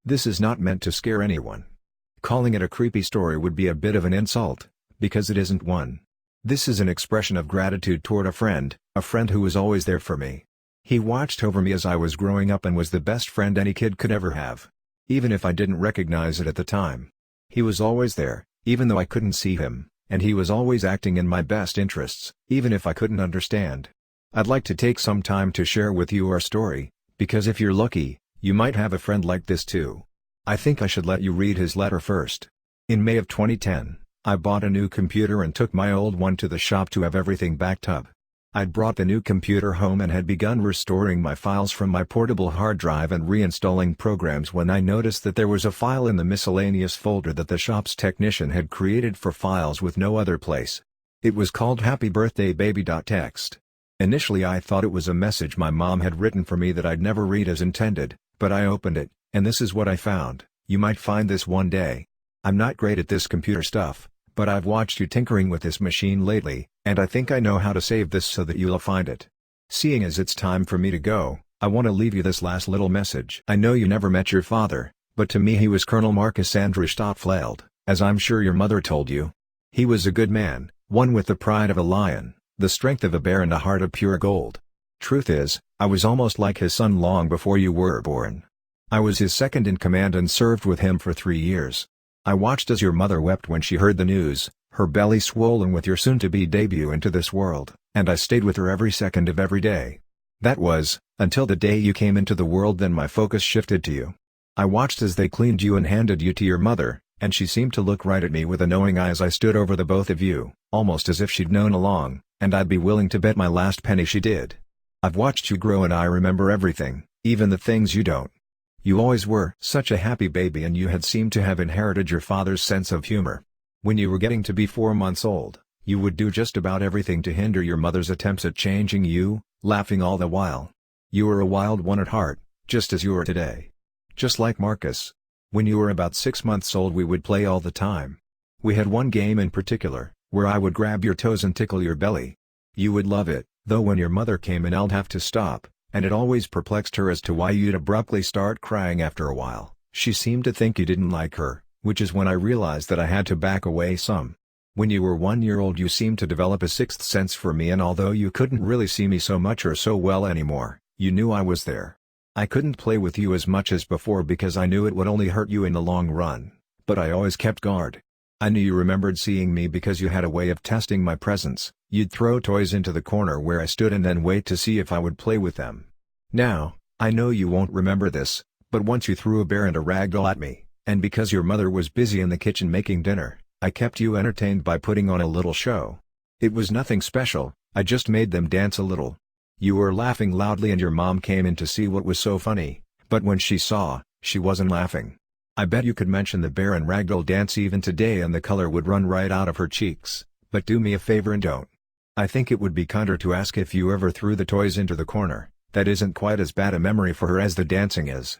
This is not meant to scare anyone. Calling it a creepy story would be a bit of an insult, because it isn't one. This is an expression of gratitude toward a friend who was always there for me. He watched over me as I was growing up and was the best friend any kid could ever have. Even if I didn't recognize it at the time. He was always there, even though I couldn't see him, and he was always acting in my best interests, even if I couldn't understand. I'd like to take some time to share with you our story, because if you're lucky, you might have a friend like this too. I think I should let you read his letter first. In May of 2010, I bought a new computer and took my old one to the shop to have everything backed up. I'd brought the new computer home and had begun restoring my files from my portable hard drive and reinstalling programs when I noticed that there was a file in the miscellaneous folder that the shop's technician had created for files with no other place. It was called Happy Birthday Baby.txt. Initially I thought it was a message my mom had written for me that I'd never read as intended, but I opened it, and this is what I found. You might find this one day. I'm not great at this computer stuff, but I've watched you tinkering with this machine lately, and I think I know how to save this so that you'll find it. Seeing as it's time for me to go, I want to leave you this last little message. I know you never met your father, but to me he was Colonel Marcus Andrew Stoffeld, as I'm sure your mother told you. He was a good man, one with the pride of a lion, the strength of a bear and a heart of pure gold. Truth is, I was almost like his son long before you were born. I was his second in command and served with him for 3 years. I watched as your mother wept when she heard the news, her belly swollen with your soon-to-be debut into this world, and I stayed with her every second of every day. That was, until the day you came into the world, then my focus shifted to you. I watched as they cleaned you and handed you to your mother, and she seemed to look right at me with a knowing eye as I stood over the both of you, almost as if she'd known along, and I'd be willing to bet my last penny she did. I've watched you grow and I remember everything, even the things you don't. You always were such a happy baby and you had seemed to have inherited your father's sense of humor. When you were getting to be 4 months old, you would do just about everything to hinder your mother's attempts at changing you, laughing all the while. You were a wild one at heart, just as you are today. Just like Marcus. When you were about 6 months old we would play all the time. We had one game in particular, where I would grab your toes and tickle your belly. You would love it, though when your mother came in I'd have to stop. And it always perplexed her as to why you'd abruptly start crying after a while. She seemed to think you didn't like her, which is when I realized that I had to back away some. When you were 1 year old you seemed to develop a sixth sense for me, and although you couldn't really see me so much or so well anymore, you knew I was there. I couldn't play with you as much as before because I knew it would only hurt you in the long run, but I always kept guard. I knew you remembered seeing me because you had a way of testing my presence. You'd throw toys into the corner where I stood and then wait to see if I would play with them. Now, I know you won't remember this, but once you threw a bear and a rag doll at me, and because your mother was busy in the kitchen making dinner, I kept you entertained by putting on a little show. It was nothing special, I just made them dance a little. You were laughing loudly and your mom came in to see what was so funny, but when she saw, she wasn't laughing. I bet you could mention the bear and ragdoll dance even today and the color would run right out of her cheeks, but do me a favor and don't. I think it would be kinder to ask if you ever threw the toys into the corner. That isn't quite as bad a memory for her as the dancing is.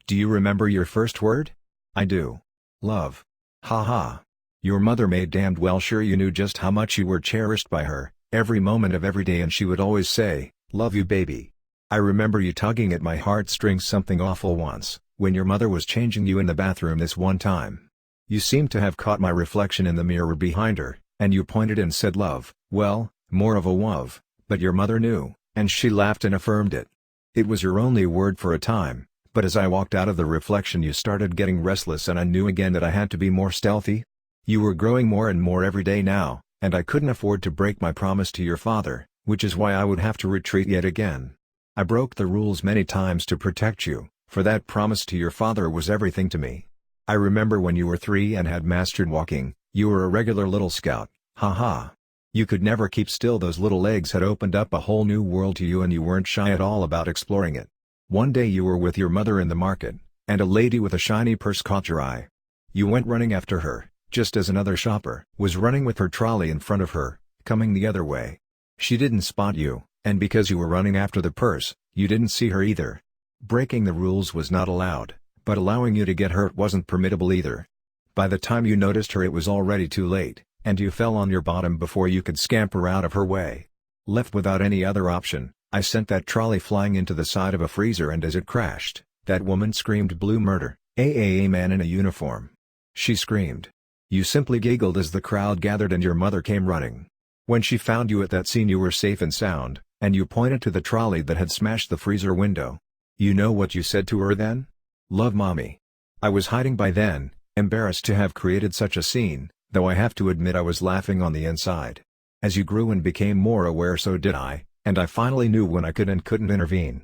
Do you remember your first word? I do. Love. Ha ha. Your mother made damned well sure you knew just how much you were cherished by her, every moment of every day, and she would always say, "Love you baby." I remember you tugging at my heartstrings something awful once, when your mother was changing you in the bathroom this one time. You seemed to have caught my reflection in the mirror behind her, and you pointed and said love, well, more of a wov, but your mother knew, and she laughed and affirmed it. It was your only word for a time, but as I walked out of the reflection you started getting restless and I knew again that I had to be more stealthy. You were growing more and more every day now, and I couldn't afford to break my promise to your father, which is why I would have to retreat yet again. I broke the rules many times to protect you, for that promise to your father was everything to me. I remember when you were 3 and had mastered walking, you were a regular little scout, ha ha. You could never keep still, those little legs had opened up a whole new world to you and you weren't shy at all about exploring it. One day you were with your mother in the market, and a lady with a shiny purse caught your eye. You went running after her, just as another shopper was running with her trolley in front of her, coming the other way. She didn't spot you, and because you were running after the purse, you didn't see her either. Breaking the rules was not allowed, but allowing you to get hurt wasn't permissible either. By the time you noticed her it was already too late, and you fell on your bottom before you could scamper out of her way. Left without any other option, I sent that trolley flying into the side of a freezer, and as it crashed, That woman screamed blue murder, a man in a uniform. She screamed. You simply giggled as the crowd gathered and your mother came running. When she found you at that scene you were safe and sound, and you pointed to the trolley that had smashed the freezer window. You know what you said to her then? Love mommy. I was hiding by then, embarrassed to have created such a scene, though I have to admit I was laughing on the inside. As you grew and became more aware so did I, and I finally knew when I could and couldn't intervene.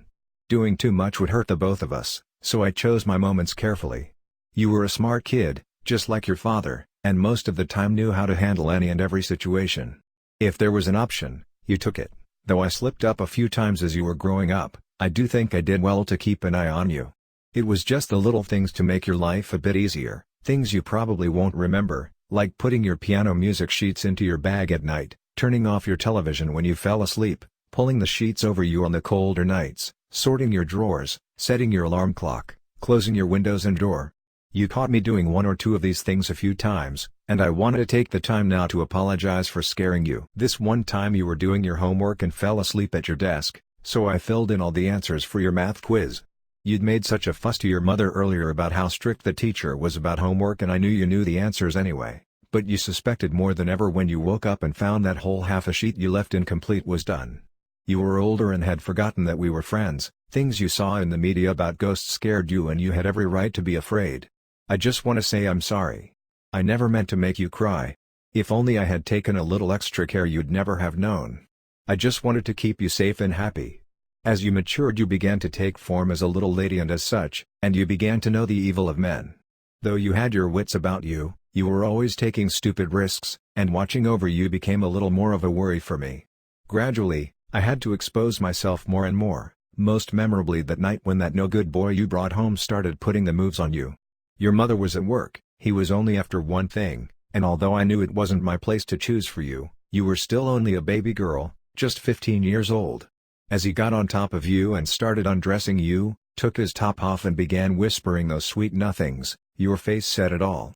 Doing too much would hurt the both of us, so I chose my moments carefully. You were a smart kid, just like your father, and most of the time knew how to handle any and every situation. If there was an option, you took it. Though I slipped up a few times as you were growing up, I do think I did well to keep an eye on you. It was just the little things to make your life a bit easier, things you probably won't remember, like putting your piano music sheets into your bag at night, turning off your television when you fell asleep, pulling the sheets over you on the colder nights, sorting your drawers, setting your alarm clock, closing your windows and door. You caught me doing one or two of these things a few times, and I wanted to take the time now to apologize for scaring you. This one time you were doing your homework and fell asleep at your desk, so I filled in all the answers for your math quiz. You'd made such a fuss to your mother earlier about how strict the teacher was about homework and I knew you knew the answers anyway, but you suspected more than ever when you woke up and found that whole half a sheet you left incomplete was done. You were older and had forgotten that we were friends, things you saw in the media about ghosts scared you and you had every right to be afraid. I just want to say I'm sorry. I never meant to make you cry. If only I had taken a little extra care you'd never have known. I just wanted to keep you safe and happy. As you matured you began to take form as a little lady and as such, and you began to know the evil of men. Though you had your wits about you, you were always taking stupid risks, and watching over you became a little more of a worry for me. Gradually, I had to expose myself more and more, most memorably that night when that no-good boy you brought home started putting the moves on you. Your mother was at work, he was only after one thing, and although I knew it wasn't my place to choose for you, you were still only a baby girl, just 15 years old. As he got on top of you and started undressing you, took his top off and began whispering those sweet nothings, your face said it all.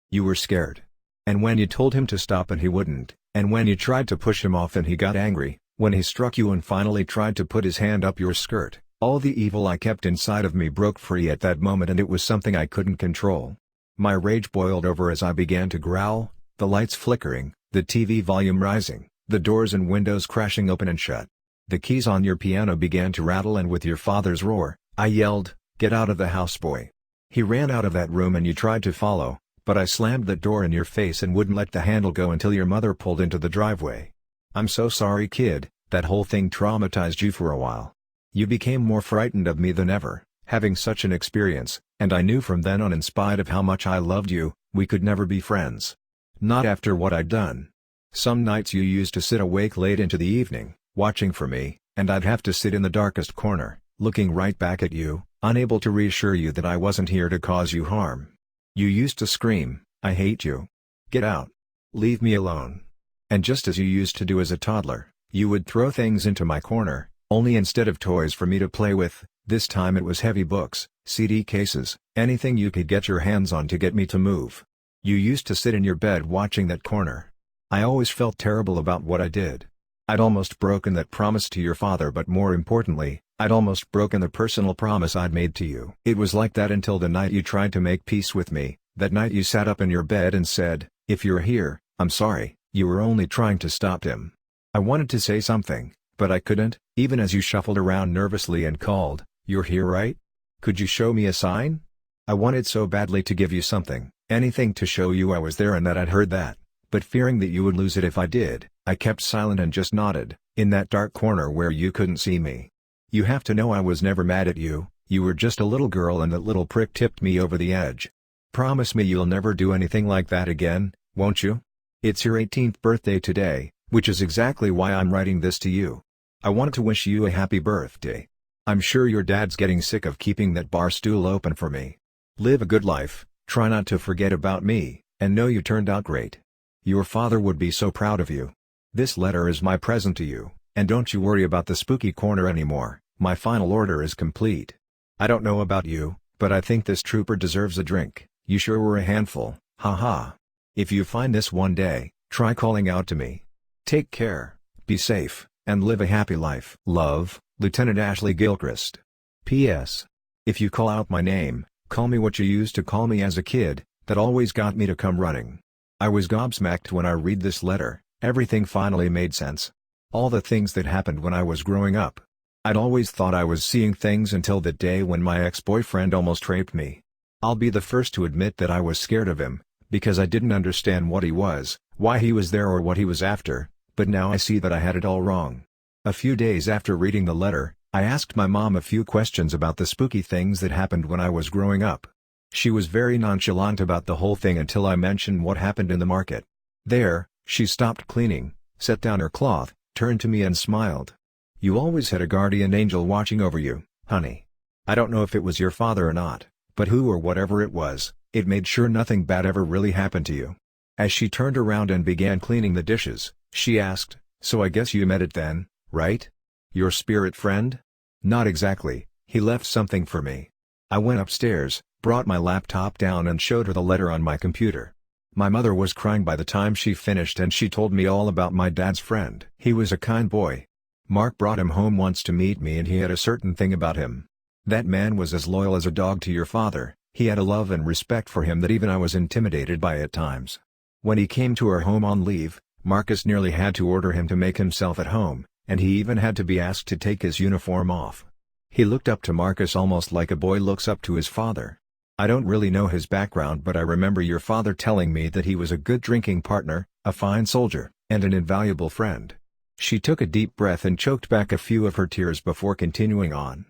You were scared. And when you told him to stop and he wouldn't, and when you tried to push him off and he got angry, when he struck you and finally tried to put his hand up your skirt, all the evil I kept inside of me broke free at that moment and it was something I couldn't control. My rage boiled over as I began to growl, the lights flickering, the TV volume rising, the doors and windows crashing open and shut. The keys on your piano began to rattle and with your father's roar, I yelled, "Get out of the house, boy!" He ran out of that room and you tried to follow, but I slammed the door in your face and wouldn't let the handle go until your mother pulled into the driveway. I'm so sorry, kid, that whole thing traumatized you for a while. You became more frightened of me than ever, having such an experience, and I knew from then on in spite of how much I loved you, we could never be friends. Not after what I'd done. Some nights you used to sit awake late into the evening, watching for me, and I'd have to sit in the darkest corner, looking right back at you, unable to reassure you that I wasn't here to cause you harm. You used to scream, "I hate you. Get out. Leave me alone." And just as you used to do as a toddler, you would throw things into my corner, only instead of toys for me to play with, this time it was heavy books, CD cases, anything you could get your hands on to get me to move. You used to sit in your bed watching that corner. I always felt terrible about what I did. I'd almost broken that promise to your father, but more importantly, I'd almost broken the personal promise I'd made to you. It was like that until the night you tried to make peace with me, that night you sat up in your bed and said, "If you're here, I'm sorry." You were only trying to stop him. I wanted to say something, but I couldn't, even as you shuffled around nervously and called, "You're here, right? Could you show me a sign?" I wanted so badly to give you something, anything to show you I was there and that I'd heard that, but fearing that you would lose it if I did, I kept silent and just nodded, in that dark corner where you couldn't see me. You have to know I was never mad at you, you were just a little girl and that little prick tipped me over the edge. Promise me you'll never do anything like that again, won't you? It's your 18th birthday today, which is exactly why I'm writing this to you. I wanted to wish you a happy birthday. I'm sure your dad's getting sick of keeping that bar stool open for me. Live a good life, try not to forget about me, and know you turned out great. Your father would be so proud of you. This letter is my present to you, and don't you worry about the spooky corner anymore, my final order is complete. I don't know about you, but I think this trooper deserves a drink, you sure were a handful, haha. If you find this one day, try calling out to me. Take care, be safe, and live a happy life. Love, Lieutenant Ashley Gilchrist. P.S. If you call out my name, call me what you used to call me as a kid, that always got me to come running. I was gobsmacked when I read this letter. Everything finally made sense. All the things that happened when I was growing up. I'd always thought I was seeing things until that day when my ex-boyfriend almost raped me. I'll be the first to admit that I was scared of him, because I didn't understand what he was, why he was there or what he was after, but now I see that I had it all wrong. A few days after reading the letter, I asked my mom a few questions about the spooky things that happened when I was growing up. She was very nonchalant about the whole thing until I mentioned what happened in the market. There, she stopped cleaning, set down her cloth, turned to me and smiled. "You always had a guardian angel watching over you, honey. I don't know if it was your father or not, but who or whatever it was, it made sure nothing bad ever really happened to you." As she turned around and began cleaning the dishes, she asked, "So I guess you met it then, right? Your spirit friend?" "Not exactly, he left something for me." I went upstairs, brought my laptop down and showed her the letter on my computer. My mother was crying by the time she finished and she told me all about my dad's friend. He was a kind boy. Mark brought him home once to meet me and he had a certain thing about him. That man was as loyal as a dog to your father. He had a love and respect for him that even I was intimidated by at times. When he came to our home on leave, Marcus nearly had to order him to make himself at home, and he even had to be asked to take his uniform off. He looked up to Marcus almost like a boy looks up to his father. I don't really know his background, but I remember your father telling me that he was a good drinking partner, a fine soldier, and an invaluable friend. She took a deep breath and choked back a few of her tears before continuing on.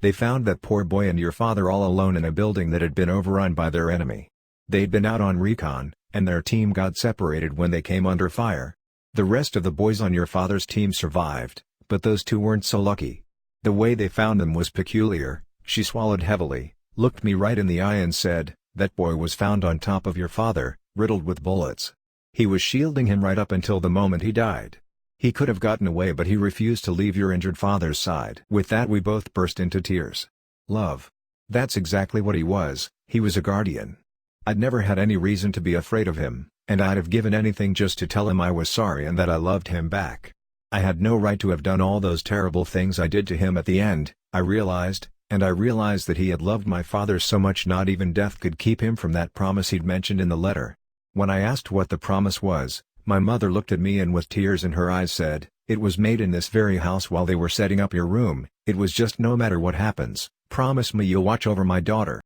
They found that poor boy and your father all alone in a building that had been overrun by their enemy. They'd been out on recon, and their team got separated when they came under fire. The rest of the boys on your father's team survived, but those two weren't so lucky. The way they found them was peculiar. She swallowed heavily, looked me right in the eye and said, "That boy was found on top of your father, riddled with bullets. He was shielding him right up until the moment he died. He could have gotten away but he refused to leave your injured father's side." With that we both burst into tears. Love. That's exactly what he was a guardian. I'd never had any reason to be afraid of him, and I'd have given anything just to tell him I was sorry and that I loved him back. I had no right to have done all those terrible things I did to him at the end, I realized that he had loved my father so much not even death could keep him from that promise he'd mentioned in the letter. When I asked what the promise was, my mother looked at me and with tears in her eyes said, "It was made in this very house while they were setting up your room. It was just no matter what happens, promise me you'll watch over my daughter."